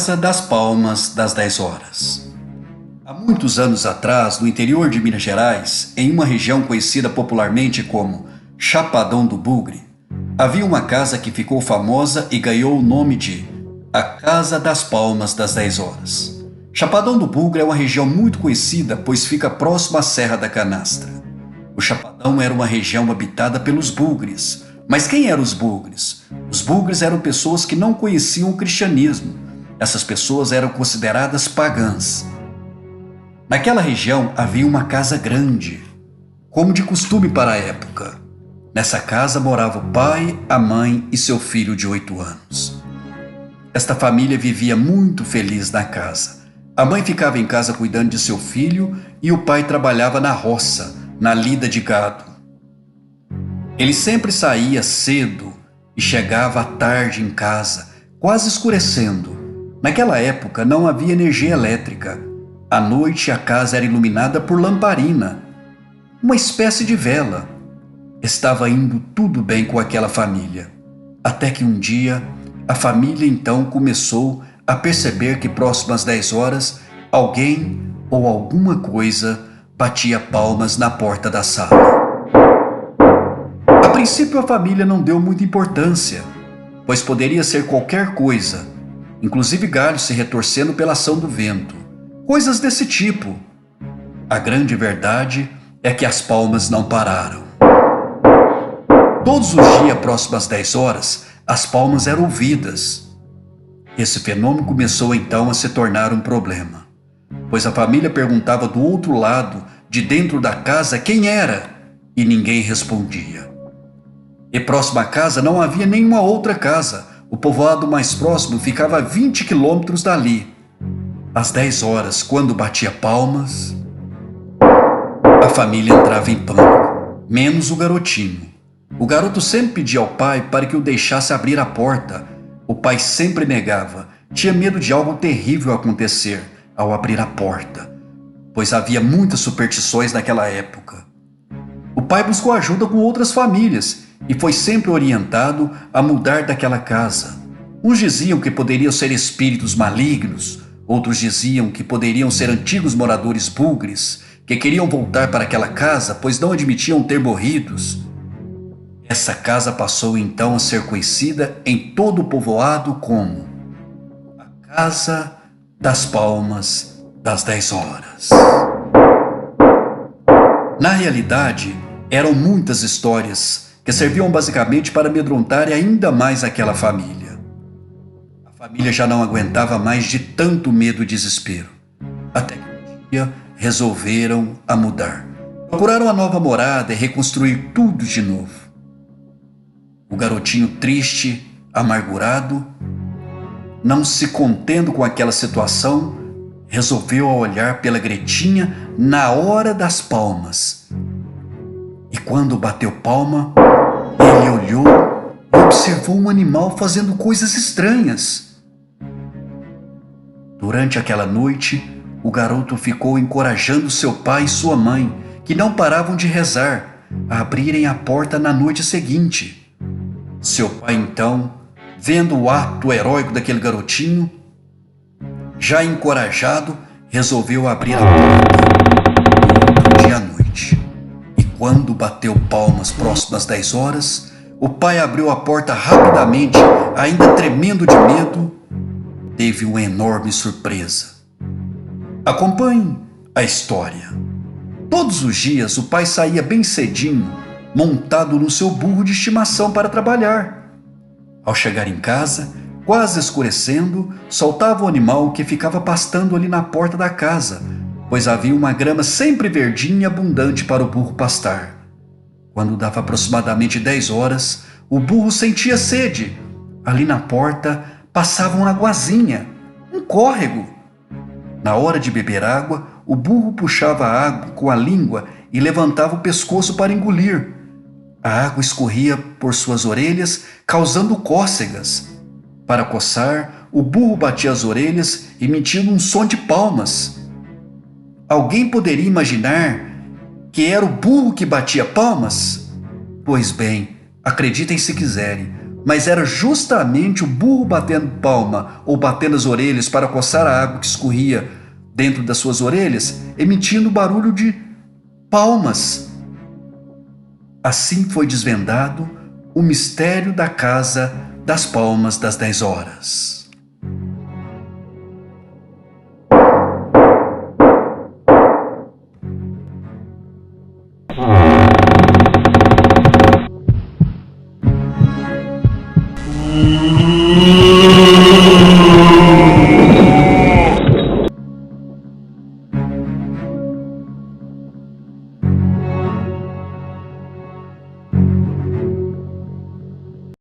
Casa das Palmas das 10 Horas. Há muitos anos atrás, no interior de Minas Gerais, em uma região conhecida popularmente como Chapadão do Bugre, havia uma casa que ficou famosa e ganhou o nome de a Casa das Palmas das 10 Horas. Chapadão do Bugre é uma região muito conhecida, pois fica próximo à Serra da Canastra. O Chapadão era uma região habitada pelos bugres. Mas quem eram os bugres? Os bugres eram pessoas que não conheciam o cristianismo. Essas pessoas eram consideradas pagãs. Naquela região havia uma casa grande, como de costume para a época. Nessa casa morava o pai, a mãe e seu filho de 8 anos. Esta família vivia muito feliz na casa. A mãe ficava em casa cuidando de seu filho e o pai trabalhava na roça, na lida de gado. Ele sempre saía cedo e chegava à tarde em casa, quase escurecendo. Naquela época não havia energia elétrica. À noite a casa era iluminada por lamparina, uma espécie de vela. Estava indo tudo bem com aquela família. Até que um dia, a família então começou a perceber que próximo às 10 horas, alguém ou alguma coisa batia palmas na porta da sala. A princípio a família não deu muita importância, pois poderia ser qualquer coisa, inclusive galhos se retorcendo pela ação do vento, coisas desse tipo. A grande verdade é que as palmas não pararam. Todos os dias, próximo às 10 horas, as palmas eram ouvidas. Esse fenômeno começou então a se tornar um problema, pois a família perguntava do outro lado, de dentro da casa, quem era, e ninguém respondia. E próximo à casa não havia nenhuma outra casa. O povoado mais próximo ficava a 20 quilômetros dali. Às 10 horas, quando batia palmas, a família entrava em pânico, menos o garotinho. O garoto sempre pedia ao pai para que o deixasse abrir a porta. O pai sempre negava, tinha medo de algo terrível acontecer ao abrir a porta, pois havia muitas superstições naquela época. O pai buscou ajuda com outras famílias e foi sempre orientado a mudar daquela casa. Uns diziam que poderiam ser espíritos malignos, outros diziam que poderiam ser antigos moradores bugres, que queriam voltar para aquela casa, pois não admitiam ter morridos. Essa casa passou então a ser conhecida em todo o povoado como a Casa das Palmas das 10 Horas. Na realidade, eram muitas histórias que serviam basicamente para amedrontar ainda mais aquela família. A família já não aguentava mais de tanto medo e desespero, até que um dia resolveram a mudar. Procuraram uma nova morada e reconstruir tudo de novo. O garotinho triste, amargurado, não se contendo com aquela situação, resolveu olhar pela gretinha na hora das palmas. E quando bateu palma, ele olhou e observou um animal fazendo coisas estranhas. Durante aquela noite, o garoto ficou encorajando seu pai e sua mãe, que não paravam de rezar, a abrirem a porta na noite seguinte. Seu pai, então, vendo o ato heróico daquele garotinho, já encorajado, resolveu abrir a porta no outro dia à noite. E quando bateu palmas próximo às 10 horas, o pai abriu a porta rapidamente, ainda tremendo de medo. Teve uma enorme surpresa. Acompanhe a história. Todos os dias o pai saía bem cedinho, montado no seu burro de estimação para trabalhar. Ao chegar em casa, quase escurecendo, soltava o animal que ficava pastando ali na porta da casa, pois havia uma grama sempre verdinha e abundante para o burro pastar. Quando dava aproximadamente 10 horas, o burro sentia sede. Ali na porta passava uma aguazinha, um córrego. Na hora de beber água, o burro puxava a água com a língua e levantava o pescoço para engolir. A água escorria por suas orelhas, causando cócegas. Para coçar, o burro batia as orelhas, emitindo um som de palmas. Alguém poderia imaginar que era o burro que batia palmas? Pois bem, acreditem se quiserem, mas era justamente o burro batendo palma ou batendo as orelhas para coçar a água que escorria dentro das suas orelhas, emitindo barulho de palmas. Assim foi desvendado o mistério da Casa das Palmas das 10 Horas.